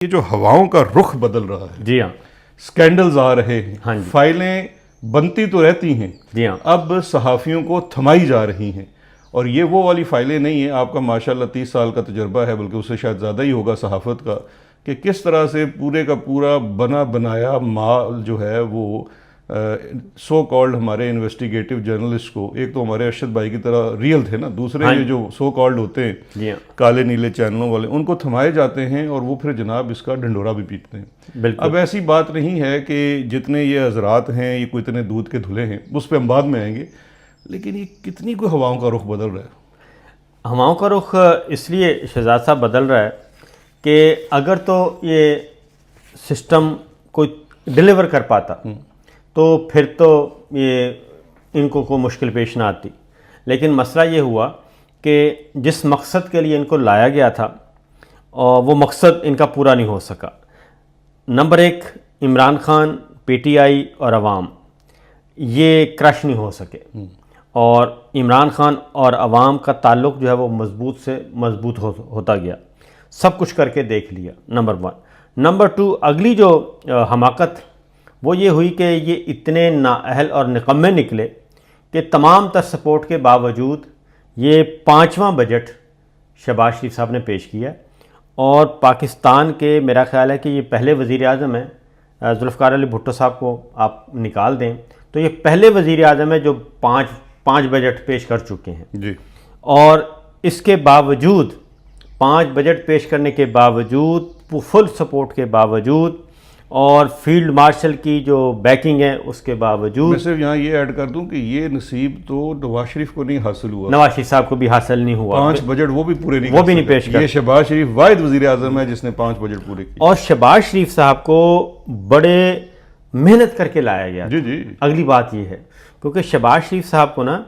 ये जो हवाओं का रुख बदल रहा है, जी हाँ, स्कैंडल्स आ रहे हैं, हाँ जी, फाइलें बनती तो रहती हैं, जी हाँ, अब सहाफ़ियों को थमाई जा रही हैं। और ये वो वाली फाइलें नहीं हैं, आपका माशाल्लाह 30 साल का तजुर्बा है, बल्कि उससे शायद ज़्यादा ही होगा सहाफ़त का, कि किस तरह से पूरे का पूरा बना बनाया माल जो है वो सो कॉल्ड हमारे इन्वेस्टिगेटिव जर्नलिस्ट को, एक तो हमारे अरशद भाई की तरह रियल थे ना, दूसरे हाँ ये जो सो कॉल्ड होते हैं जी हाँ, काले नीले चैनलों वाले, उनको थमाए जाते हैं और वो फिर जनाब इसका ढंडोरा भी पीटते हैं। बिल्कुल। अब ऐसी बात नहीं है कि जितने ये हजरात हैं ये कोई इतने दूध के धुले हैं, उस पर हम बाद में आएंगे, लेकिन ये कितनी कोई हवाओं का रुख बदल रहा है। हवाओं का रुख इसलिए शहजाद साहब बदल रहा है कि अगर तो ये सिस्टम कोई डिलीवर कर पाता तो फिर तो ये इनको कोई मुश्किल पेश ना आती, लेकिन मसला ये हुआ कि जिस मकसद के लिए इनको लाया गया था और वो मकसद इनका पूरा नहीं हो सका। नंबर एक, इमरान खान, पीटीआई और अवाम ये क्रश नहीं हो सके और इमरान खान और अवाम का ताल्लुक़ जो है वो मजबूत से मजबूत होता गया। सब कुछ करके देख लिया, नंबर वन। नंबर टू, अगली जो हमाकत वो ये हुई कि ये इतने नाअहल और निकम्मे निकले कि तमाम तर सपोर्ट के बावजूद ये 5वां बजट शहबाज शरीफ साहब ने पेश किया और पाकिस्तान के, मेरा ख्याल है कि ये पहले वज़ीर आज़म हैं, जुल्फ़िकार अली भुट्टो साहब को आप निकाल दें तो ये पहले वज़ीर आज़म है जो पाँच बजट पेश कर चुके हैं जी। और इसके बावजूद 5 बजट पेश करने के बावजूद, फुल सपोर्ट के बावजूद और फील्ड मार्शल की जो बैकिंग है उसके बावजूद, मैं सिर्फ यहाँ ये ऐड कर दूं कि ये नसीब तो नवाज शरीफ को नहीं हासिल हुआ, नवाज शरीफ साहब को भी हासिल नहीं हुआ। 5 बजट वो भी पूरे नहीं, वो भी नहीं पेश कर। ये शहबाज शरीफ वाहिद वज़ीर आज़म है जिसने 5 बजट पूरे किए और शहबाज शरीफ साहब को बड़े मेहनत करके लाया गया। जी जी। अगली बात ये है क्योंकि शहबाज शरीफ साहब को ना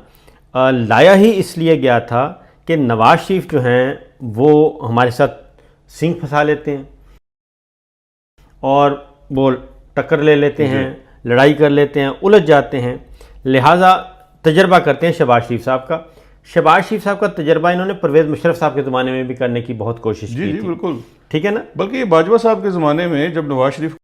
लाया ही इसलिए गया था कि नवाज शरीफ जो हैं वो हमारे साथ सिंह फंसा लेते हैं और वो टक्कर ले लेते हैं, लड़ाई कर लेते हैं, उलझ जाते हैं, लिहाजा तजर्बा करते हैं शहबाज शरीफ साहब का। शहबाज शरीफ साहब का तजर्बा इन्होंने परवेज़ मुशर्रफ साहब के ज़माने में भी करने की बहुत कोशिश की थी। बिल्कुल ठीक है ना। बल्कि ये बाजवा साहब के ज़माने में जब नवाज शरीफ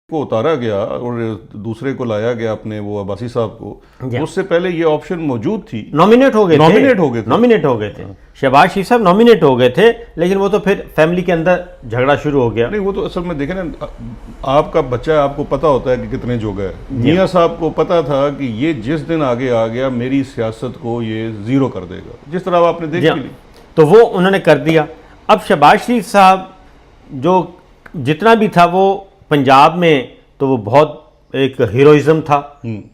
को उतारा गया और दूसरे को लाया गया अपने वो अब्बासी साहब को, उससे पहले ये ऑप्शन मौजूद थी, नॉमिनेट हो गए थे। शहबाज शरीफ साहब नॉमिनेट हो गए थे, लेकिन वो तो फिर फैमिली के अंदर झगड़ा शुरू हो गया। नहीं, वो तो असल में देखें ना, आपका बच्चा आपको पता होता है कि कितने जोगा है। मियाँ साहब को पता था कि ये जिस दिन आगे आ गया मेरी सियासत को ये ज़ीरो कर देगा, जिस तरह आपने देख ली, तो वो उन्होंने कर दिया। अब शहबाज शरीफ साहब जो जितना भी था वो पंजाब में तो वो बहुत एक हीरोइज़म था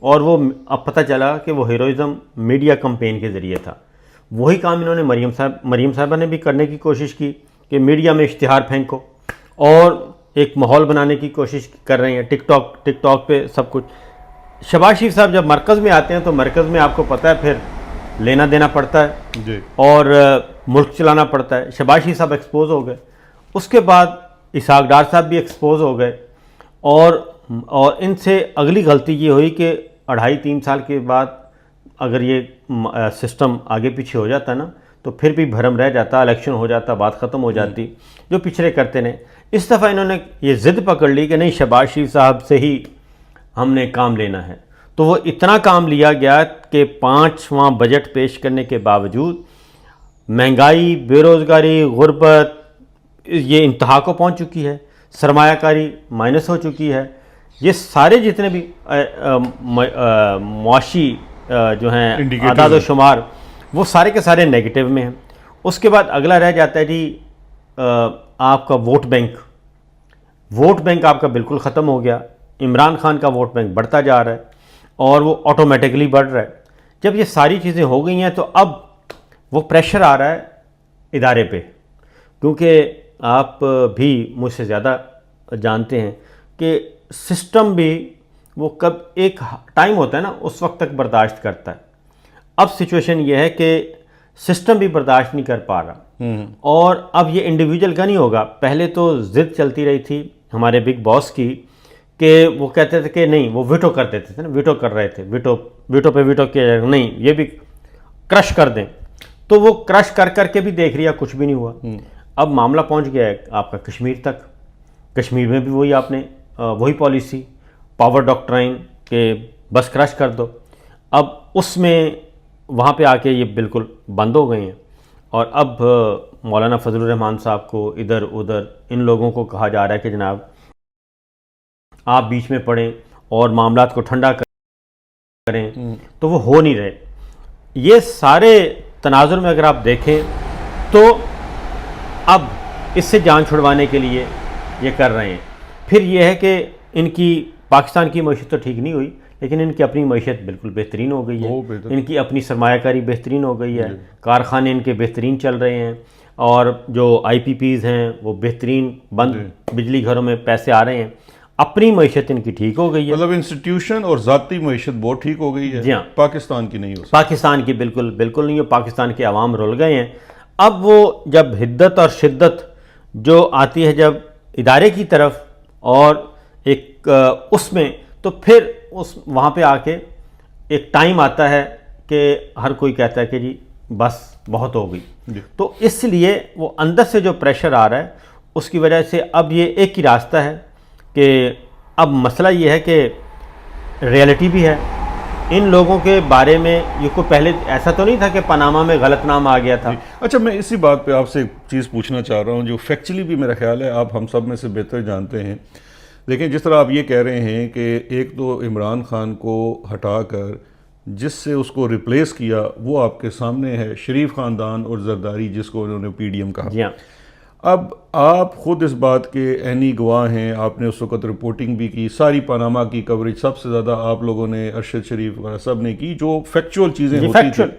और वो अब पता चला कि वो हीरोइज़म मीडिया कैंपेन के ज़रिए था। वही काम इन्होंने मरीम साहबा ने भी करने की कोशिश की कि मीडिया में इश्तिहार फेंको और एक माहौल बनाने की कोशिश कर रहे हैं। टिकटॉक पे सब कुछ। शहबाज शरीफ साहब जब मरकज़ में आते हैं तो मरकज़ में आपको पता है फिर लेना देना पड़ता है जी। और मुल्क चलाना पड़ता है। शहबाज शरीफ साहब एक्सपोज हो गए, उसके बाद इसहाक डार साहब भी एक्सपोज हो गए और इनसे अगली गलती ये हुई कि 2.5-3 साल के बाद अगर ये सिस्टम आगे पीछे हो जाता ना तो फिर भी भरम रह जाता, इलेक्शन हो जाता, बात ख़त्म हो जाती, जो पिछले करते ने। इस दफ़ा इन्होंने ये ज़िद पकड़ ली कि नहीं, शहबाज शरीफ साहब से ही हमने काम लेना है। तो वो इतना काम लिया गया कि 5वां बजट पेश करने के बावजूद महंगाई, बेरोज़गारी, गुर्बत ये इंतहा को पहुंच चुकी है, सरमायाकारी माइनस हो चुकी है। ये सारे जितने भी मुआशी जो हैं आदाद व शुमार वो सारे के सारे नेगेटिव में हैं। उसके बाद अगला रह जाता है जी आपका वोट बैंक आपका बिल्कुल ख़त्म हो गया। इमरान खान का वोट बैंक बढ़ता जा रहा है और वो ऑटोमेटिकली बढ़ रहा है। जब ये सारी चीज़ें हो गई हैं तो अब वो प्रेशर आ रहा है इदारे पे, क्योंकि आप भी मुझसे ज़्यादा जानते हैं कि सिस्टम भी वो कब एक टाइम होता है ना उस वक्त तक बर्दाश्त करता है। अब सिचुएशन ये है कि सिस्टम भी बर्दाश्त नहीं कर पा रहा और अब ये इंडिविजुअल का नहीं होगा। पहले तो ज़िद चलती रही थी हमारे बिग बॉस की कि वो कहते थे कि नहीं, वो वीटो कर देते थे ना, वीटो कर रहे थे, वीटो पे वीटो किया जाएगा, नहीं ये भी क्रश कर दें, तो वो क्रश कर करके भी देख लिया, कुछ भी नहीं हुआ। अब मामला पहुंच गया है आपका कश्मीर तक। कश्मीर में भी वही आपने वही पॉलिसी, पावर डॉक्ट्राइन के बस क्रश कर दो। अब उसमें वहाँ पे आके ये बिल्कुल बंद हो गए हैं। और अब मौलाना फजलुर रहमान साहब को इधर उधर इन लोगों को कहा जा रहा है कि जनाब आप बीच में पड़ें और मामलात को ठंडा करें, तो वो हो नहीं रहे। ये सारे तनाजुर में अगर आप देखें तो अब इससे जान छुड़वाने के लिए ये कर रहे हैं। फिर ये है कि इनकी पाकिस्तान की मईशत तो ठीक नहीं हुई, लेकिन इनकी अपनी मईशत बिल्कुल बेहतरीन हो गई है। इनकी अपनी सरमायाकारी बेहतरीन हो गई है, कारखाने इनके बेहतरीन चल रहे हैं, और जो IPPs हैं वो बेहतरीन बंद, बिजली घरों में पैसे आ रहे हैं, अपनी मईशत इनकी ठीक हो गई है। मतलब इंस्टीट्यूशन और ज़ाती मईशत बहुत ठीक हो गई है। जी हाँ, पाकिस्तान की नहीं हो सकती। पाकिस्तान की बिल्कुल बिल्कुल नहीं हो। पाकिस्तान के अवाम रुल गए हैं। अब वो जब हिद्दत और शिद्दत जो आती है जब इदारे की तरफ और एक उसमें, तो फिर उस वहाँ पे आके एक टाइम आता है कि हर कोई कहता है कि जी बस बहुत हो गई। तो इसलिए वो अंदर से जो प्रेशर आ रहा है उसकी वजह से अब ये एक ही रास्ता है कि अब मसला ये है कि रियलिटी भी है इन लोगों के बारे में। ये को पहले ऐसा तो नहीं था कि पनामा में गलत नाम आ गया था। अच्छा, मैं इसी बात पे आपसे एक चीज़ पूछना चाह रहा हूँ जो फैक्चुअली भी मेरा ख्याल है आप हम सब में से बेहतर जानते हैं। लेकिन जिस तरह आप ये कह रहे हैं कि एक तो इमरान खान को हटाकर जिससे उसको रिप्लेस किया वो आपके सामने है, शरीफ ख़ानदान और जरदारी, जिसको उन्होंने PDM कहा। जी हाँ। अब आप खुद इस बात के ऐनी गवाह हैं, आपने उस वक़्त रिपोर्टिंग भी की, सारी पनामा की कवरेज सबसे ज़्यादा आप लोगों ने, अरशद शरीफ वगैरह सब ने की, जो फैक्चुअल चीज़ें होती थी।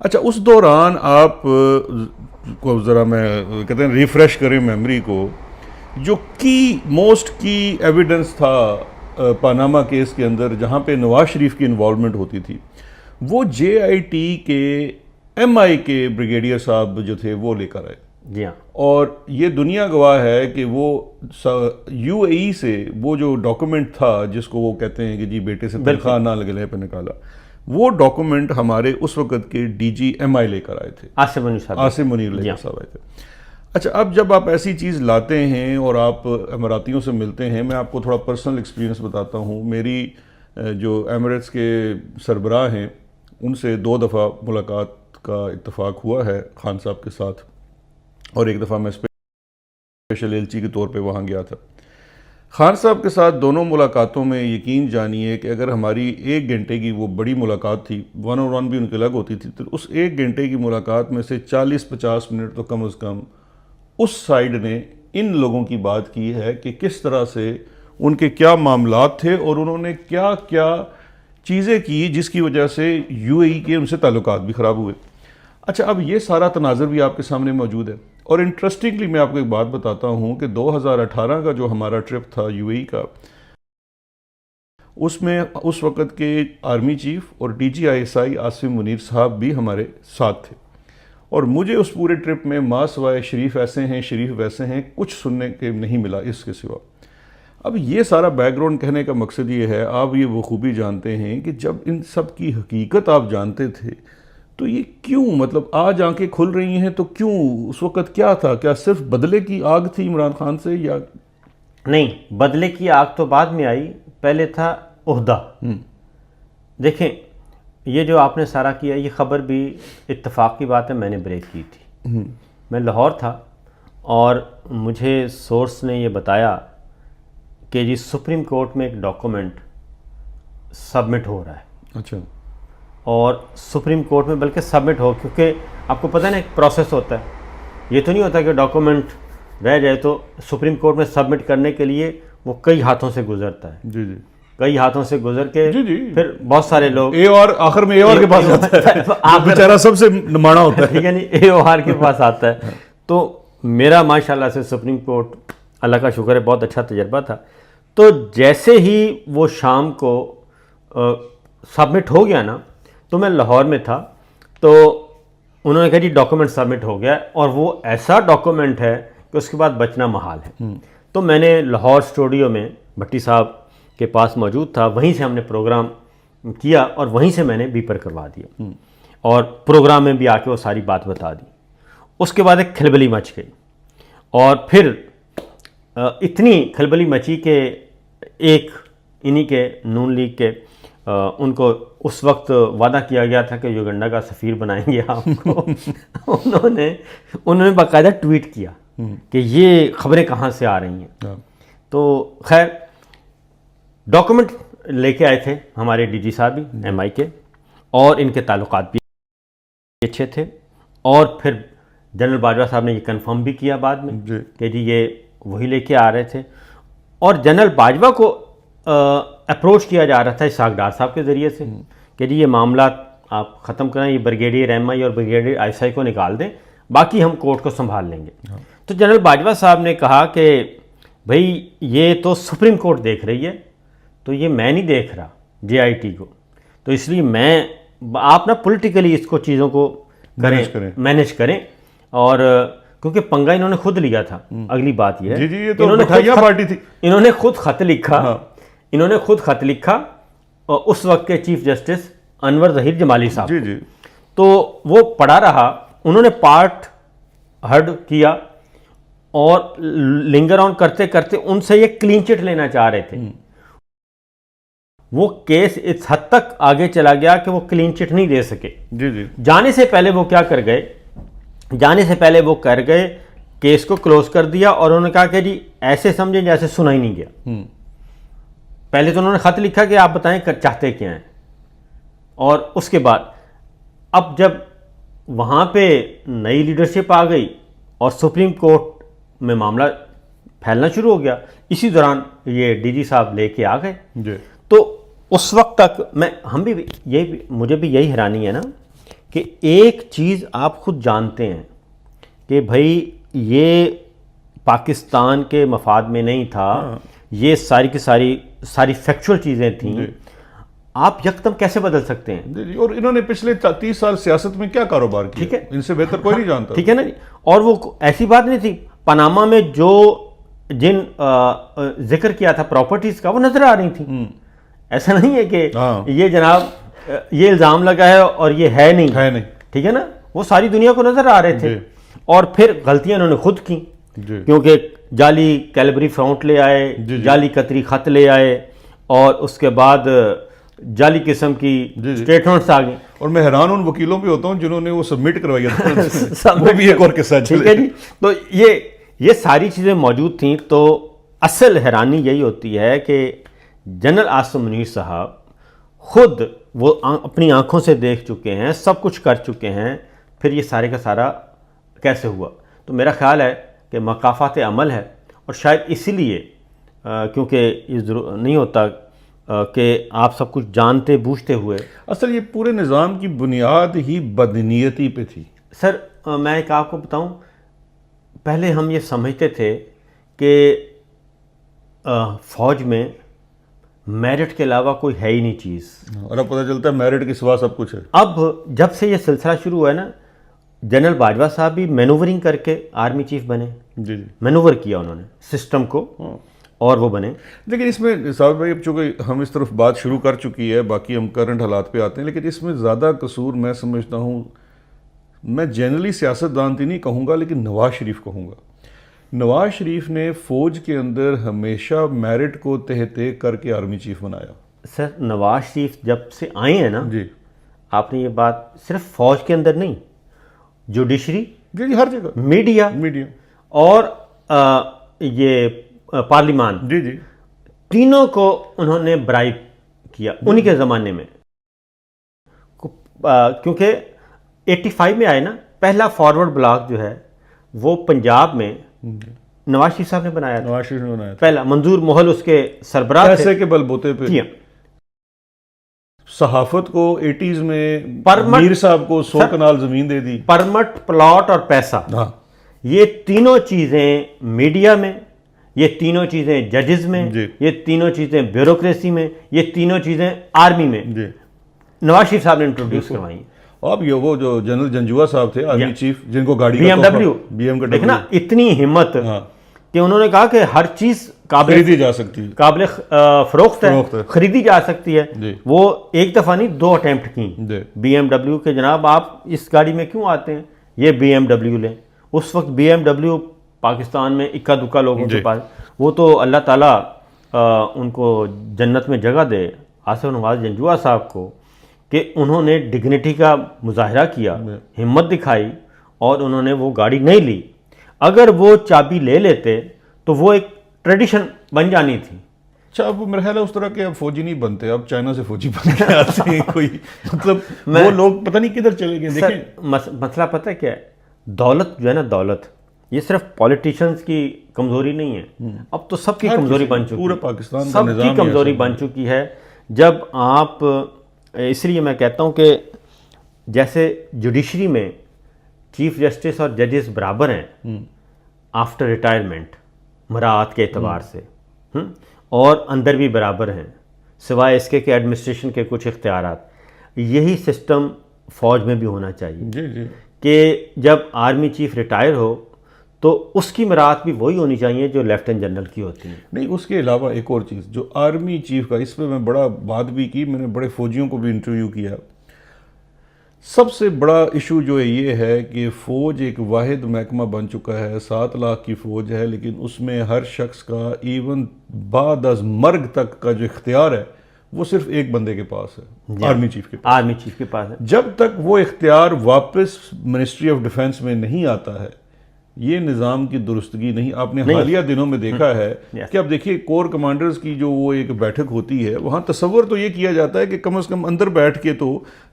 अच्छा, उस दौरान आप को ज़रा मैं कहते हैं रिफ़्रेश करें मेमोरी को, जो मोस्ट की एविडेंस था पनामा केस के अंदर जहाँ पे नवाज शरीफ की इन्वॉल्वमेंट होती थी, वो JIT के MI के ब्रिगेडियर साहब जो थे वो लेकर आए। जी हाँ। और ये दुनिया गवाह है कि वो UAE से वो जो डॉक्यूमेंट था जिसको वो कहते हैं कि जी बेटे से तनख्वाह ना लगने पे निकाला, वो डॉक्यूमेंट हमारे उस वक़्त के DG MI लेकर आए थे, आसिम मुनीर लेकर साहब आए थे। अच्छा, अब जब आप ऐसी चीज़ लाते हैं और आप अमारातियों से मिलते हैं, मैं आपको थोड़ा पर्सनल एक्सपीरियंस बताता हूँ। मेरी जो एमिरेट्स के सरबराह हैं उनसे 2 दफ़ा मुलाकात का इत्तेफाक हुआ है खान साहब के साथ, और एक दफ़ा मैं स्पेशल LC के तौर पे वहाँ गया था। खान साहब के साथ दोनों मुलाकातों में यकीन जानिए कि अगर हमारी 1 घंटे की वो बड़ी मुलाकात थी, 1-on-1 भी उनकी अलग होती थी, तो उस 1 घंटे की मुलाकात में से 40-50 मिनट तो कम अज़ कम उस साइड ने इन लोगों की बात की है कि किस तरह से उनके क्या मामलात थे और उन्होंने क्या क्या चीज़ें की जिसकी वजह से UAE के उनसे ताल्लुकात भी ख़राब हुए। अच्छा, अब ये सारा तनाज़र भी आपके सामने मौजूद है। और इंटरेस्टिंगली मैं आपको एक बात बताता हूँ कि 2018 का जो हमारा ट्रिप था UAE का, उसमें उस वक़्त के आर्मी चीफ और DG ISI आसिम मुनीर साहब भी हमारे साथ थे। और मुझे उस पूरे ट्रिप में माँ सवाए शरीफ ऐसे हैं, शरीफ वैसे हैं, कुछ सुनने के नहीं मिला इसके सिवा। अब ये सारा बैकग्राउंड कहने का मकसद ये है, आप ये बखूबी जानते हैं कि जब इन सब की हकीकत आप जानते थे तो ये क्यों, मतलब आज आंखें खुल रही हैं तो क्यों, उस वक़्त क्या था? क्या सिर्फ बदले की आग थी इमरान खान से, या नहीं? बदले की आग तो बाद में आई, पहले था ओहदा। देखें, ये जो आपने सारा किया, ये ख़बर भी इत्तेफाक की बात है, मैंने ब्रेक की थी। मैं लाहौर था और मुझे सोर्स ने ये बताया कि जी सुप्रीम कोर्ट में एक डॉक्यूमेंट सबमिट हो रहा है। अच्छा। और सुप्रीम कोर्ट में बल्कि सबमिट हो, क्योंकि आपको पता है ना एक प्रोसेस होता है, ये तो नहीं होता कि डॉक्यूमेंट रह जाए। तो सुप्रीम कोर्ट में सबमिट करने के लिए वो कई हाथों से गुजरता है। जी जी। कई हाथों से गुजर के जी जी। फिर बहुत सारे लोग आखिर में AOR के पास जाता है, बेचारा सबसे निमाना होता है, ठीक है नहीं, AOR के पास आता है। तो मेरा माशाल्लाह से सुप्रीम कोर्ट, अल्लाह का शुक्र है, बहुत अच्छा तजर्बा था। तो जैसे ही वो शाम को सबमिट हो गया ना, तो मैं लाहौर में था, तो उन्होंने कहा जी डॉक्यूमेंट सबमिट हो गया, और वो ऐसा डॉक्यूमेंट है कि उसके बाद बचना महाल है। तो मैंने लाहौर स्टूडियो में भट्टी साहब के पास मौजूद था, वहीं से हमने प्रोग्राम किया और वहीं से मैंने बीपर करवा दिया, और प्रोग्राम में भी आके वो सारी बात बता दी। उसके बाद एक खिलबली मच गई, और फिर इतनी खलबली मची कि एक इन्हीं के नून लीग के उनको उस वक्त वादा किया गया था कि युगांडा का सफ़ीर बनाएंगे आपको। उन्होंने बाकायदा ट्वीट किया कि ये खबरें कहाँ से आ रही हैं। तो खैर डॉक्यूमेंट लेके आए थे हमारे डीजी साहब भी एमआई के, और इनके ताल्लुकात भी अच्छे थे। और फिर जनरल बाजवा साहब ने ये कंफर्म भी किया बाद में कि जी ये वही लेके आ रहे थे। और जनरल बाजवा को अप्रोच किया जा रहा था इसहाक डार साहब के ज़रिए से कि जी ये मामला आप ख़त्म करें, ये ब्रिगेडियर एमआई और ब्रिगेडियर आईएसआई को निकाल दें, बाकी हम कोर्ट को संभाल लेंगे। तो जनरल बाजवा साहब ने कहा कि भाई ये तो सुप्रीम कोर्ट देख रही है, तो ये मैं नहीं देख रहा जेआईटी को, तो इसलिए आप ना पॉलिटिकली इसको चीज़ों को मैनेज करें। और क्योंकि पंगा इन्होंने खुद लिया था। अगली बात यह है, ये तो पार्टी थी, इन्होंने खुद खत लिखा इन्होंने खुद खत लिखा और उस वक्त के चीफ जस्टिस अनवर ज़हीर जमाली साहब। जी। तो वो पढ़ा रहा, उन्होंने पार्ट हर्ड किया और लिंगर ऑन करते करते उनसे ये क्लीन चिट लेना चाह रहे थे। वो केस इस हद तक आगे चला गया कि वो क्लीन चिट नहीं दे सके। जी। जाने से पहले वो क्या कर गए, केस को क्लोज कर दिया और उन्होंने कहा कि जी ऐसे समझें जैसे सुना ही नहीं गया। पहले तो उन्होंने खत लिखा कि आप बताएं चाहते क्या हैं, और उसके बाद अब जब वहाँ पे नई लीडरशिप आ गई और सुप्रीम कोर्ट में मामला फैलना शुरू हो गया, इसी दौरान ये डीजी साहब लेके आ गए। तो उस वक्त तक मुझे भी यही हैरानी है ना कि एक चीज़ आप खुद जानते हैं कि भाई ये पाकिस्तान के मफाद में नहीं था। ये सारी की सारी फैक्चुअल चीज़ें थीं। आप यकदम कैसे बदल सकते हैं? और इन्होंने पिछले 30 साल सियासत में क्या कारोबार किया, ठीक है, इनसे बेहतर कोई नहीं जानता। ठीक है ना जी। और वो ऐसी बात नहीं थी, पनामा में जिन जिक्र किया था प्रॉपर्टीज का, वो नजर आ रही थी। ऐसा नहीं है कि ये जनाब ये इल्ज़ाम लगा है और ये है नहीं, ठीक है ना, वो सारी दुनिया को नजर आ रहे थे। और फिर गलतियां इन्होंने खुद की, क्योंकि जाली कैलबरी फ्रंट ले आए, जाली कतरी खत ले आए, और उसके बाद जाली किस्म की स्टेटमेंट्स आ गई। और मैं हैरान उन वकीलों पे होता हूँ जिन्होंने वो सबमिट करवाया था। वो भी एक और किस्सा, ठीक है जी। तो ये सारी चीज़ें मौजूद थी। तो असल हैरानी यही होती है कि जनरल आसिम मुनीर साहब खुद वो अपनी आंखों से देख चुके हैं, सब कुछ कर चुके हैं, फिर ये सारे का सारा कैसे हुआ? तो मेरा ख्याल है कि मकाफ़ात अमल है, और शायद इसीलिए क्योंकि ये ज़रूर नहीं होता कि आप सब कुछ जानते बूझते हुए। असल ये पूरे निज़ाम की बुनियाद ही बदनीयती पे थी। सर मैं एक आपको बताऊं, पहले हम ये समझते थे कि फ़ौज में मेरिट के अलावा कोई है ही नहीं चीज़, और अब पता चलता है मेरिट के सिवा सब कुछ है। अब जब से ये सिलसिला शुरू हुआ है ना, जनरल बाजवा साहब भी मैनूवरिंग करके आर्मी चीफ बने। जी। मैनूवर किया उन्होंने सिस्टम को, और वो बने। लेकिन इसमें साहब भाई, अब चूँकि हम इस तरफ बात शुरू कर चुकी है, बाकी हम करंट हालात पे आते हैं, लेकिन इसमें ज़्यादा कसूर मैं समझता हूँ, मैं जनरली सियासतदान तो नहीं कहूँगा, लेकिन नवाज शरीफ कहूँगा। नवाज शरीफ ने फ़ौज के अंदर हमेशा मेरिट को तह करके आर्मी चीफ बनाया। सर नवाज शरीफ जब से आए हैं ना जी, आपने ये बात सिर्फ फ़ौज के अंदर नहीं, जुडिशरी, जी हर जगह, मीडिया और ये पार्लिमान, जी, तीनों को उन्होंने ब्राइब किया उन्हीं के ज़माने में। क्योंकि 85 में आए ना, पहला फॉरवर्ड ब्लॉक जो है वो पंजाब में नवाज शरीफ साहब ने बनाया था। नवाज शरीफ ने बनाया था पहला। मंजूर मोहल उसके सरबराह थे। पैसे के बलबूते पे सहाफत को 80s में मीर साहब को 100 कनाल जमीन दे दी। परमट, प्लॉट और पैसा, ये तीनों चीज़ें मीडिया में, ये तीनों चीज़ें जजेस में, ये तीनों चीज़ें ब्यूरोक्रेसी में, ये तीनों चीज़ें आर्मी में नवाज शरीफ साहब ने इंट्रोड्यूस करवाई। अब ये वो जो जनरल जंजुआ साहब थे आर्मी चीफ, जिनको गाड़ी BMW देखना, इतनी हिम्मत कि उन्होंने कहा कि हर चीज़ खरीदी जा सकती है, काबिल फरोख्त है, खरीदी जा सकती है। वो एक दफ़ा नहीं 2 अटेम्प्ट की BMW के, जनाब आप इस गाड़ी में क्यों आते हैं, ये BMW लें। उस वक्त BMW पाकिस्तान में इक्का दुक्का लोगों के पास, वो तो अल्लाह ताला उनको जन्नत में जगह दे, आसिफ नवाज जंजुआ साहब को, कि उन्होंने डिग्निटी का मुजाहरा किया, हिम्मत दिखाई और उन्होंने वो गाड़ी नहीं ली। अगर वो चाबी ले लेते तो वो एक ट्रेडिशन बन जानी थी। अच्छा, अब मेरा ख्याल है उस तरह के अब फौजी नहीं बनते, अब चाइना से फौजी बन के आते हैं कोई, मतलब वो लोग पता नहीं किधर चले गए। देखें मसला पता है क्या है, दौलत जो है ना, दौलत ये सिर्फ पॉलिटिशियंस की कमजोरी नहीं है, अब तो सबकी कमजोरी बन चुकी है, पूरे पाकिस्तान का सबकी निज़ाम कमजोरी बन चुकी है। जब आप, इसलिए मैं कहता हूँ कि जैसे जुडिशरी में चीफ जस्टिस और जजेस बराबर हैं आफ्टर रिटायरमेंट मराआत के एतबार से, और अंदर भी बराबर हैं, सिवाय इसके कि एडमिनिस्ट्रेशन के कुछ इख्तियारात। यही सिस्टम फ़ौज में भी होना चाहिए जी जी, कि जब आर्मी चीफ रिटायर हो तो उसकी मराहत भी वही होनी चाहिए जो लेफ्टिनेंट जनरल की होती है। नहीं, उसके अलावा एक और चीज़ जो आर्मी चीफ का, इस पर मैं बड़ा बात भी की, मैंने बड़े फौजियों को भी इंटरव्यू किया। सबसे बड़ा इशू जो है ये है कि फ़ौज एक वाहिद महकमा बन चुका है, 7 लाख की फ़ौज है, लेकिन उसमें हर शख्स का इवन बाद अज मर्ग तक का जो इख्तियार है वो सिर्फ एक बंदे के पास है, आर्मी चीफ के पास। आर्मी चीफ के पास है। जब तक वो इख्तियार वापस मिनिस्ट्री ऑफ डिफेंस में नहीं आता है, ये निज़ाम की दुरुस्तगी नहीं। आपने हालिया दिनों में देखा है कि अब देखिए कोर कमांडर्स की जो वो एक बैठक होती है, वहाँ तसव्वुर तो ये किया जाता है कि कम से कम अंदर बैठ के तो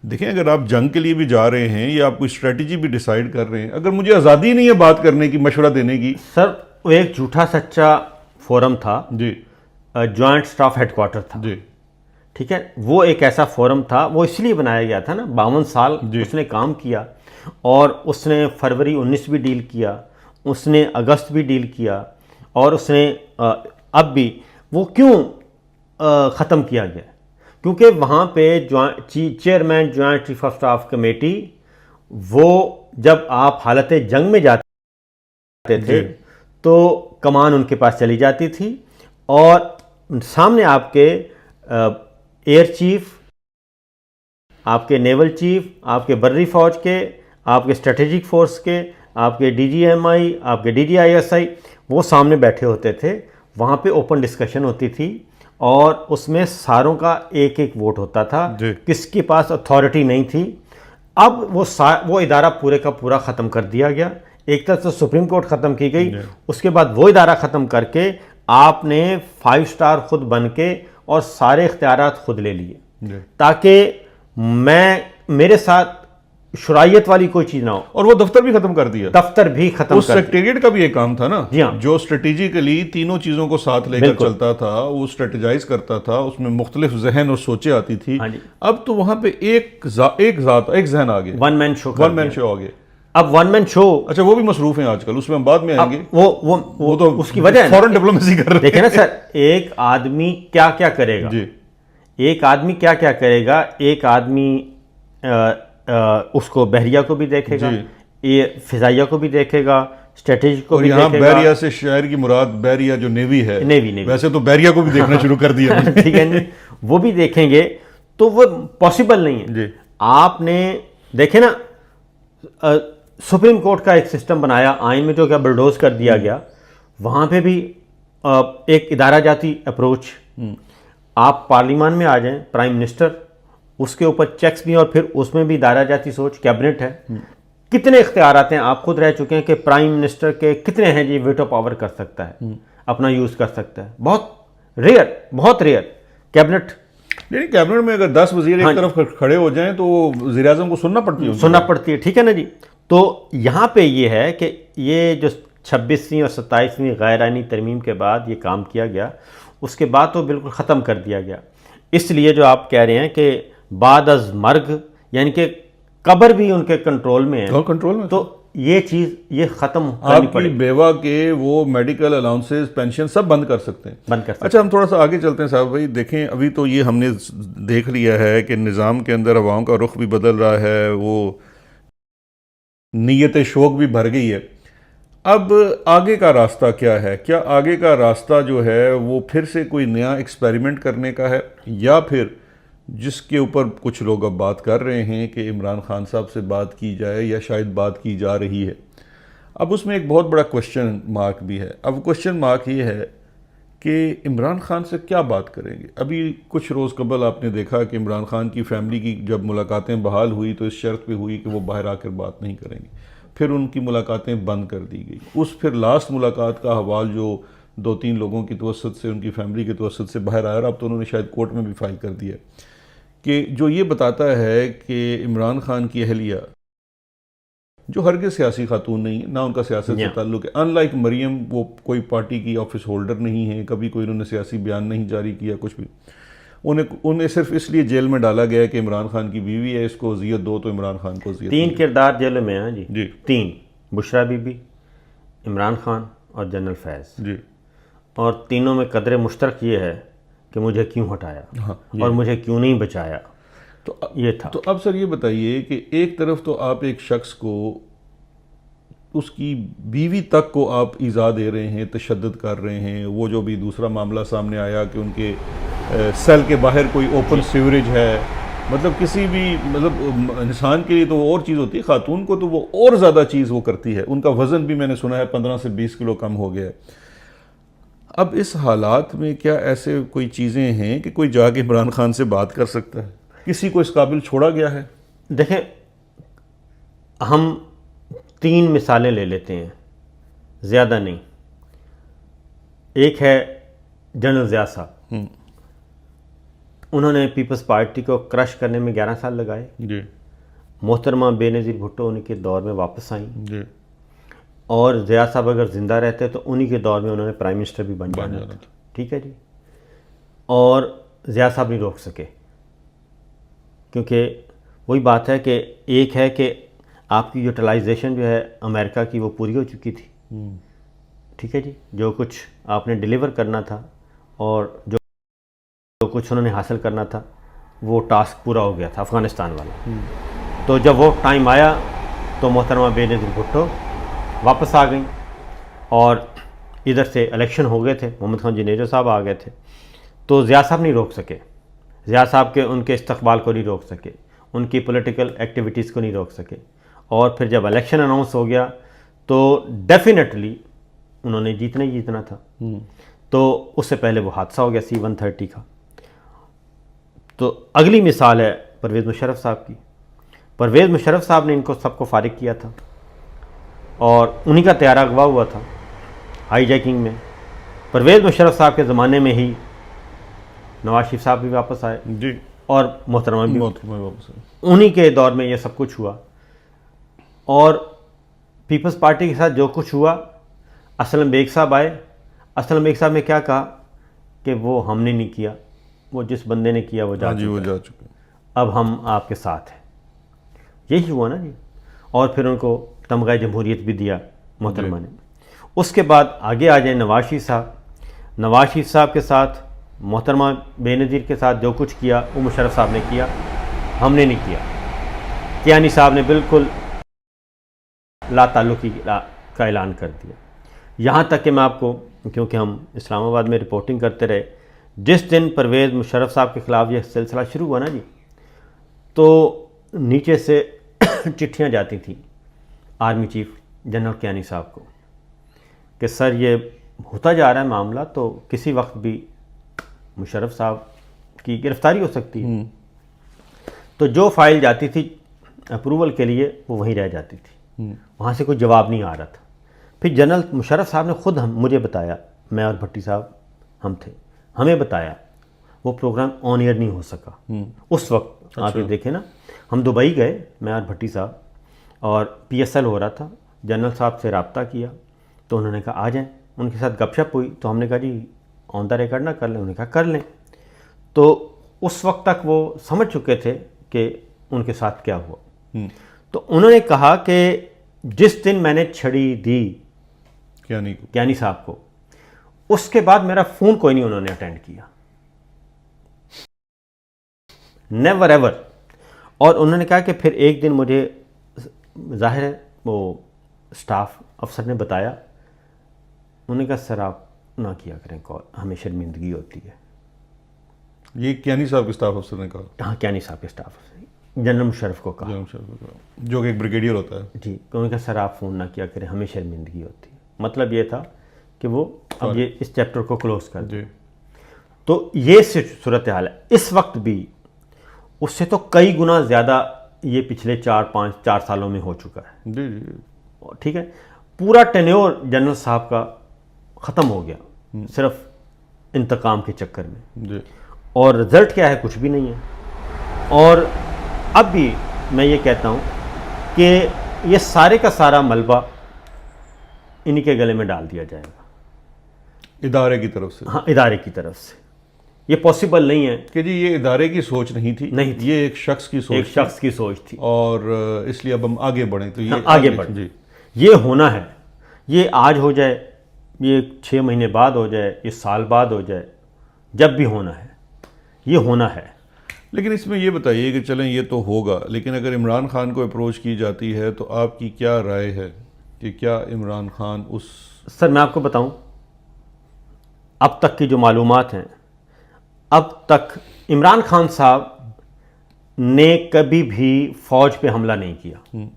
देखें, अगर आप जंग के लिए भी जा रहे हैं या आप कोई स्ट्रेटजी भी डिसाइड कर रहे हैं, अगर मुझे आज़ादी नहीं है बात करने की, मशवरा देने की। सर वो एक झूठा सच्चा फोरम था जी, जॉइंट स्टाफ हेडक्वार्टर था जी, ठीक है, वो एक ऐसा फोरम था, वो इसलिए बनाया गया था ना, 52 साल उसने काम किया, और उसने फरवरी 19 भी डील किया, उसने अगस्त भी डील किया, और उसने अब भी वो क्यों ख़त्म किया गया, क्योंकि वहाँ पे chairman joint chief of staff committee, वो जब आप हालत जंग में जाते थे तो कमान उनके पास चली जाती थी, और सामने आपके एयर चीफ, आपके नेवल चीफ, आपके बर्री फौज के, आपके स्ट्रेटेजिक फोर्स के, आपके डीजीएमआई, आपके डीजीआईएसआई, वो सामने बैठे होते थे। वहाँ पे ओपन डिस्कशन होती थी, और उसमें सारों का एक एक वोट होता था, किसके पास अथॉरिटी नहीं थी। अब वो इदारा पूरे का पूरा ख़त्म कर दिया गया। एक तरफ से सुप्रीम कोर्ट ख़त्म की गई, उसके बाद वो इदारा ख़त्म करके आपने 5 स्टार खुद बन के और सारे इख्तियारात खुद ले लिए, ताकि मेरे साथ शुराइयत वाली कोई चीज़ ना हो। और वो दफ्तर भी खत्म कर दिया, दफ्तर भी खत्म उस सेक्रेटेरिएट का भी एक काम था ना, जी हाँ, जो स्ट्रेटेजिकली तीनों चीज़ों को साथ लेकर चलता था, वो स्ट्रेटेजाइज करता था, उसमें मुख्तलिफ जहन और सोचें आती थी। अब तो वहाँ पे एक जहन आ गया, वन मैन शो आ गया। अब वन मैन शो, अच्छा, वो भी मसरूफ हैं आजकल, उसमें हम बाद में आएंगे। वो तो उसकी वजह है, फॉरेन डिप्लोमेसी कर रहे हैं। देखे ना सर, एक आदमी क्या क्या करेगा जी, एक आदमी क्या क्या करेगा। एक आदमी उसको बहरिया को भी देखेगा, ये फिजाइया को भी देखेगा, स्ट्रेटेजी को भी यहाँ देखेगा। बहरिया से शायर की मुराद बहरिया जो नेवी है, नेवी वैसे तो बहरिया को भी देखना शुरू कर दिया। ठीक है जी, वो भी देखेंगे, तो वो पॉसिबल नहीं है जी। आपने देखे ना, सुप्रीम कोर्ट का एक सिस्टम बनाया आइन में, जो क्या बुलडोज कर दिया गया, वहाँ पे भी एक इदारा जाती अप्रोच। आप पार्लियामान में आ जाएं, प्राइम मिनिस्टर, उसके ऊपर चेक्स भी, और फिर उसमें भी दायरा जाती सोच, कैबिनेट है, कितने इख्तियारात हैं। आप खुद रह चुके हैं कि प्राइम मिनिस्टर के कितने हैं जी वीटो पावर कर सकता है, अपना यूज़ कर सकता है। बहुत रेयर कैबिनेट। नहीं, कैबिनेट में अगर 10 वजीर एक तरफ खड़े हो जाएं तो वज़ीर आज़म को सुनना पड़ती है, ठीक है ना जी। तो यहाँ पे ये है कि ये जो 26वीं और 27वीं गैर आइनी तरमीम के बाद ये काम किया गया, उसके बाद तो बिल्कुल ख़त्म कर दिया गया। इसलिए जो आप कह रहे हैं कि बाद अज मर्ग, यानी कि कब्र भी उनके कंट्रोल में है, कंट्रोल में, तो ये चीज़ ये ख़त्म करनी पड़ेगी। बेवा के वो मेडिकल अलाउंसेस, पेंशन सब बंद कर सकते हैं, अच्छा, हम थोड़ा सा आगे चलते हैं साहब भाई। देखें, अभी तो ये हमने देख लिया है कि निज़ाम के अंदर अवाम का रुख भी बदल रहा है, वो नीयत शौक भी भर गई है। अब आगे का रास्ता क्या है? क्या आगे का रास्ता जो है वो फिर से कोई नया एक्सपेरिमेंट करने का है, या फिर जिसके ऊपर कुछ लोग अब बात कर रहे हैं कि इमरान खान साहब से बात की जाए, या शायद बात की जा रही है। अब उसमें एक बहुत बड़ा क्वेश्चन मार्क भी है। अब क्वेश्चन मार्क ये है कि इमरान खान से क्या बात करेंगे। अभी कुछ रोज़ कबल आपने देखा कि इमरान खान की फैमिली की जब मुलाकातें बहाल हुई तो इस शर्त पे हुई कि वो बाहर आकर बात नहीं करेंगे, फिर उनकी मुलाकातें बंद कर दी गई। उस फिर लास्ट मुलाकात का हवाल जो 2-3 लोगों की तवसत से, उनकी फैमिली की तवसत से बाहर आया, और अब तो उन्होंने शायद कोर्ट में भी फाइल कर दिया, कि जो ये बताता है कि इमरान खान की अहलिया, जो हरगिज़ सियासी खातून नहीं है, ना उनका सियासत से ताल्लुक़ है, अनलाइक मरियम वो कोई पार्टी की ऑफिस होल्डर नहीं है, कभी कोई उन्होंने सियासी बयान नहीं जारी किया, कुछ भी। उन्हें सिर्फ इसलिए जेल में डाला गया है कि इमरान खान की बीवी है, इसको अजियत दो तो इमरान खान को अजियत। 3 किरदार जेल में हैं जी। जी 3, बुशरा बीबी, इमरान खान और जनरल फैज़ जी। और तीनों में कदर मुश्तरक ये है कि मुझे क्यों हटाया, हाँ, और मुझे क्यों नहीं बचाया, तो ये था। तो अब सर ये बताइए कि एक तरफ तो आप एक शख्स को, उसकी बीवी तक को आप ईज़ा दे रहे हैं, तशद्दुद कर रहे हैं, वो जो भी दूसरा मामला सामने आया कि उनके सेल के बाहर कोई ओपन सीवरेज है, मतलब किसी भी, मतलब इंसान के लिए तो वो और चीज़ होती है, खातून को तो वो और ज़्यादा चीज़ वो करती है। उनका वज़न भी मैंने सुना है 15 से 20 किलो कम हो गया है। अब इस हालात में क्या ऐसे कोई चीज़ें हैं कि कोई जाके इमरान खान से बात कर सकता है? किसी को इस काबिल छोड़ा गया है? देखें, हम 3 मिसालें ले लेते हैं, ज़्यादा नहीं। एक है जनरल ज़िया साहब, उन्होंने पीपल्स पार्टी को क्रश करने में 11 साल लगाए। जी मोहतरमा बेनज़ीर भुट्टो उन्हीं के दौर में वापस आई, जी। और ज़िया साहब अगर ज़िंदा रहते तो उन्हीं के दौर में उन्होंने प्राइम मिनिस्टर भी बन जाना था। ठीक है जी। और ज़िया साहब नहीं रोक सके, क्योंकि वही बात है कि एक है कि आपकी यूटिलाइजेशन जो है अमेरिका की वो पूरी हो चुकी थी। ठीक है जी। जो कुछ आपने डिलीवर करना था और जो कुछ उन्होंने हासिल करना था, वो टास्क पूरा हो गया था, अफ़गानिस्तान वाला। तो जब वो टाइम आया तो मोहतरमा बेनज़ीर भुट्टो वापस आ गई, और इधर से इलेक्शन हो गए थे, मोहम्मद खान जिनेजो साहब आ गए थे, तो ज़िया साहब नहीं रोक सके। ज़िया साहब के उनके इस्तकबाल को नहीं रोक सके, उनकी पॉलिटिकल एक्टिविटीज़ को नहीं रोक सके। और फिर जब इलेक्शन अनाउंस हो गया तो डेफिनेटली उन्होंने जीतना ही जीतना था। तो उससे पहले वो हादसा हो गया C-130 का। तो अगली मिसाल है परवेज़ मुशर्रफ साहब की। परवेज़ मुशर्रफ साहब ने इनको सबको फारिग किया था, और उन्हीं का तैयारा अगवा हुआ था हाईजैकिंग में। परवेज़ मुशर्रफ साहब के ज़माने में ही नवाज शरीफ साहब भी वापस आए जी, और मोहतरमा भी वापस आए। उन्हीं के दौर में ये सब कुछ हुआ। और पीपल्स पार्टी के साथ जो कुछ हुआ, असलम बेग साहब आए। असलम बेग साहब ने क्या कहा कि वो हमने नहीं किया, वो जिस बंदे ने किया वो जा चुका है, अब हम आपके साथ हैं। यही हुआ ना जी। और फिर उनको तमगा जमहूरियत भी दिया मोहतरमा ने। उसके बाद आगे आ जाए नवाज शरीफ साहब। नवाज शरीफ साहब के साथ मोहतरमा बेनज़ीर के साथ जो कुछ किया वो मुशर्रफ साहब ने किया, हमने नहीं किया। कियानी साहब ने बिल्कुल ला ताल्लुकी का ऐलान कर दिया। यहाँ तक कि मैं आपको, क्योंकि हम इस्लामाबाद में रिपोर्टिंग करते रहे, जिस दिन परवेज़ मुशर्रफ साहब के ख़िलाफ़ ये सिलसिला शुरू हुआ ना जी, तो नीचे से चिट्ठियाँ जाती थी आर्मी चीफ जनरल कियानी साहब को कि सर ये होता जा रहा है मामला, तो किसी वक्त भी मुशर्रफ साहब की गिरफ्तारी हो सकती है। तो जो फाइल जाती थी अप्रूवल के लिए वो वहीं रह जाती थी, वहाँ से कोई जवाब नहीं आ रहा था। फिर जनरल मुशर्रफ साहब ने खुद मुझे बताया, मैं और भट्टी साहब हम थे, हमें बताया वो प्रोग्राम ऑन एयर नहीं हो सका उस वक्त। आप ये देखें ना, हम दुबई गए, मैं और भट्टी साहब, और PSL हो रहा था। जनरल साहब से रब्ता किया तो उन्होंने कहा आ जाएं। उनके साथ गपशप हुई तो हमने कहा जी ऑन द रिकॉर्ड ना कर लें, उन्होंने कहा कर लें। तो उस वक्त तक वो समझ चुके थे कि उनके साथ क्या हुआ। तो उन्होंने कहा कि जिस दिन मैंने छड़ी दी कियानी साहब को, उसके बाद मेरा फ़ोन कोई नहीं उन्होंने अटेंड किया, नेवर एवर। और उन्होंने कहा कि फिर एक दिन मुझे ज़ाहिर है वो स्टाफ अफसर ने बताया, उन्होंने कहा सर आप ना किया करें कॉल, हमें शर्मिंदगी होती है। ये कियानी साहब के स्टाफ अफसर ने कहा? हाँ, कियानी साहब के स्टाफ अफसर, जनरल मुशर्रफ को कहा, जो कि एक ब्रिगेडियर होता है जी। उन्होंने कहा सर आप फ़ोन ना किया करें, हमें शर्मिंदगी होती है। मतलब ये था कि वो अब ये इस चैप्टर को क्लोज कर दें। जी तो ये सूरत हाल है इस वक्त भी, उससे तो कई गुना ज़्यादा ये पिछले 4 सालों में हो चुका है। जी जी ठीक है, पूरा टेन्योर जनरल साहब का ख़त्म हो गया सिर्फ इंतकाम के चक्कर में, जी और रिज़ल्ट क्या है, कुछ भी नहीं है। और अब भी मैं ये कहता हूँ कि ये सारे का सारा मलबा इन्हीं के गले में डाल दिया जाएगा, इदारे की तरफ से। हाँ, इदारे की तरफ से। ये पॉसिबल नहीं है कि जी ये इदारे की सोच नहीं थी, नहीं थी। ये एक शख्स की सोच एक शख्स की सोच थी, और इसलिए अब हम आगे बढ़ें तो ये हाँ, आगे बढ़ें। जी ये होना है, ये आज हो जाए, ये 6 महीने बाद हो जाए, ये साल बाद हो जाए, जब भी होना है ये होना है। लेकिन इसमें ये बताइए कि चलें ये तो होगा, लेकिन अगर इमरान खान को अप्रोच की जाती है तो आपकी क्या राय है कि क्या इमरान खान उस सर मैं आपको बताऊं, अब तक की जो मालूमात हैं, अब तक इमरान खान साहब ने कभी भी फौज पे हमला नहीं किया।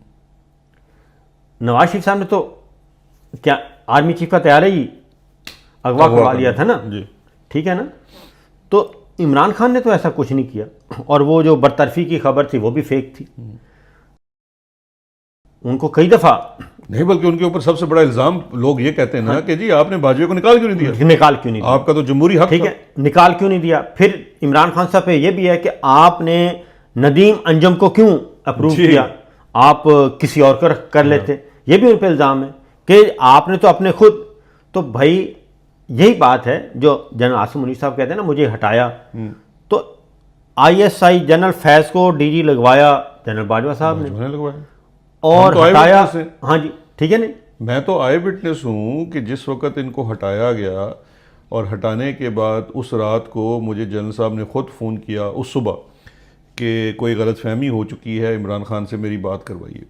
नवाज शरीफ साहब ने तो क्या आर्मी चीफ का तैयार ही अगवा करवा लिया था ना, जी ठीक है ना। तो इमरान खान ने तो ऐसा कुछ नहीं किया, और वो जो बरतरफी की खबर थी वो भी फेक थी। उनको कई दफ़ा नहीं, बल्कि उनके ऊपर सबसे बड़ा इल्ज़ाम लोग ये कहते हैं ना कि जी आपने बाजवे को निकाल क्यों नहीं दिया, निकाल क्यों नहीं दिया, आपका तो जमहूरी हक ठीक था। है, निकाल क्यों नहीं दिया। फिर इमरान खान साहब पे ये भी है कि आपने नदीम अंजम को क्यों अप्रूव जी। किया, आप किसी और को कर लेते। ये भी उन पर इल्ज़ाम है कि आपने तो अपने खुद, तो भाई यही बात है जो जनरल आसिम मुनीर साहब कहते हैं ना, मुझे हटाया। तो ISI जनरल फैज़ को DG लगवाया जनरल बाजवा साहब ने, मैंने लगवाया और तो आए हटाया। विटनेस हैं। हाँ जी, ठीक है नहीं, मैं तो आई विटनेस हूँ कि जिस वक्त इनको हटाया गया और हटाने के बाद उस रात को मुझे जनरल साहब ने ख़ुद फ़ोन किया उस सुबह कि कोई गलतफहमी हो चुकी है, इमरान खान से मेरी बात करवाइए।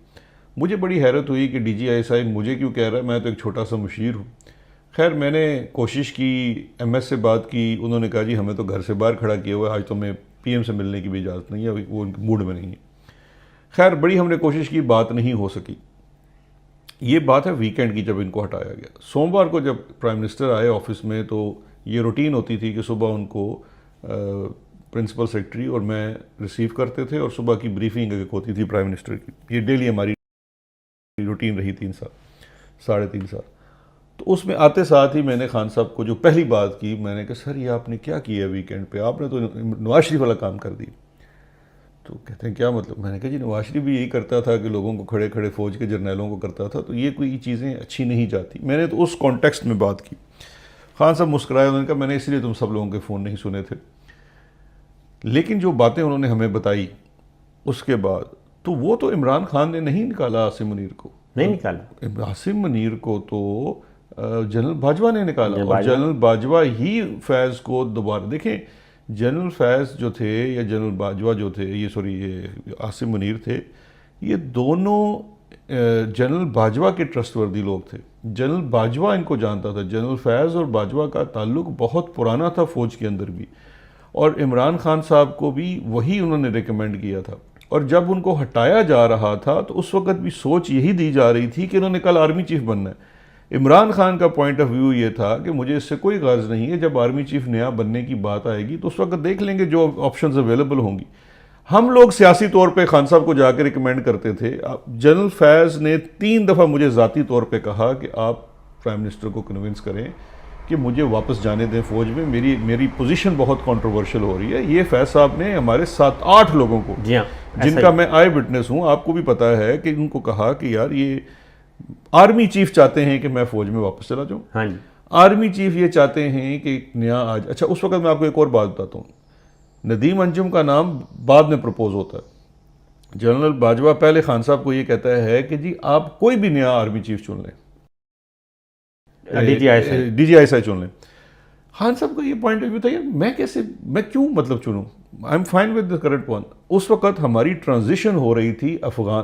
मुझे बड़ी हैरत हुई कि DG ISI मुझे क्यों कह रहा है, मैं तो एक छोटा सा मुशीर हूँ। खैर मैंने कोशिश की, MS से बात की, उन्होंने कहा जी हमें तो घर से बाहर खड़ा किया हुआ है, आज तो मैं PM से मिलने की भी इजाज़त नहीं है, वो उनके मूड में नहीं है। खैर बड़ी हमने कोशिश की, बात नहीं हो सकी। ये बात है वीकेंड की जब इनको हटाया गया। सोमवार को जब प्राइम मिनिस्टर आए ऑफिस में तो ये रूटीन होती थी कि सुबह उनको प्रिंसिपल सेक्रेटरी और मैं रिसीव करते थे और सुबह की ब्रीफिंग एक होती थी प्राइम मिनिस्टर की। ये डेली हमारी रूटीन रही 3 साल, 3.5 साल। तो उसमें आते साथ ही मैंने खान साहब को जो पहली बात की, मैंने कहा सर ये आपने क्या किया वीकेंड पे, आपने तो नवाज शरीफ वाला काम कर दिया। तो कहते हैं क्या मतलब, मैंने कहा जी नवाज शरीफ भी यही करता था कि लोगों को खड़े खड़े फौज के जर्नैलों को करता था, तो ये कोई चीज़ें अच्छी नहीं जाती। मैंने तो उस कॉन्टेक्स्ट में बात की। खान साहब मुस्कुराए, उन्होंने कहा मैंने इसलिए तुम सब लोगों के फ़ोन नहीं सुने थे, लेकिन जो बातें उन्होंने हमें बताई उसके बाद, तो वो तो इमरान खान ने नहीं निकाला आसिम मुनीर को, नहीं निकाला। आसिम मुनीर को तो जनरल बाजवा ने निकाला, और बाजवा। जनरल बाजवा ही फैज़ को दोबारा, देखें जनरल फैज़ जो थे या जनरल बाजवा जो थे, ये आसिम मुनीर थे, ये दोनों जनरल बाजवा के ट्रस्टवर्दी लोग थे। जनरल बाजवा इनको जानता था, जनरल फैज़ और बाजवा का ताल्लुक बहुत पुराना था फ़ौज के अंदर भी, और इमरान खान साहब को भी वही उन्होंने रिकमेंड किया था। और जब उनको हटाया जा रहा था तो उस वक्त भी सोच यही दी जा रही थी कि इन्होंने कल आर्मी चीफ बनना है। इमरान खान का पॉइंट ऑफ व्यू ये था कि मुझे इससे कोई गर्ज नहीं है, जब आर्मी चीफ नया बनने की बात आएगी तो उस वक्त देख लेंगे जो ऑप्शंस अवेलेबल होंगी। हम लोग सियासी तौर पे खान साहब को जाकर रिकमेंड करते थे। जनरल फैज़ ने 3 दफ़ा मुझे ज़ाती तौर पे कहा कि आप प्राइम मिनिस्टर को कन्विंस करें कि मुझे वापस जाने दें फ़ौज में, मेरी पोजीशन बहुत कंट्रोवर्शियल हो रही है। ये फैज़ साहब ने हमारे 7-8 लोगों को, जी हाँ, जिनका मैं आई विटनेस हूँ, आपको भी पता है, कि उनको कहा कि यार ये आर्मी चीफ चाहते हैं कि मैं फ़ौज में वापस चला जाऊँ। हाँ जी, आर्मी चीफ ये चाहते हैं कि नया आज, अच्छा उस वक्त मैं आपको एक और बात बताता हूँ, नदीम अंजुम का नाम बाद में प्रपोज होता है। जनरल बाजवा पहले खान साहब को ये कहता है कि जी आप कोई भी नया आर्मी चीफ चुन लें, DGI चुन लें। खान साहब का ये पॉइंट ऑफ व्यू था, यार मैं क्यों मतलब चुनूं, I am fine with the current one. उस वक्त हमारी ट्रांजिशन हो रही थी अफगान,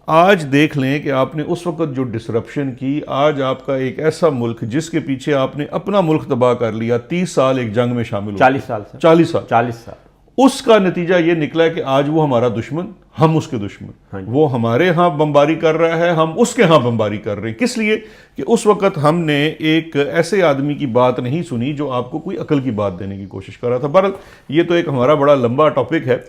आज देख लें कि आपने उस वक्त जो डिसरप्शन की, आज आपका एक ऐसा मुल्क जिसके पीछे आपने अपना मुल्क तबाह कर लिया, 30 साल एक जंग में शामिल हो, 40 साल। 40 साल। उसका नतीजा ये निकला कि आज वो हमारा दुश्मन, हम उसके दुश्मन। वो हमारे यहाँ बमबारी कर रहा है, हम उसके यहाँ बमबारी कर रहे हैं। किस लिए? कि उस वक्त हमने एक ऐसे आदमी की बात नहीं सुनी जो आपको कोई अकल की बात देने की कोशिश कर रहा था। बहरहाल ये तो एक हमारा बड़ा लंबा टॉपिक है।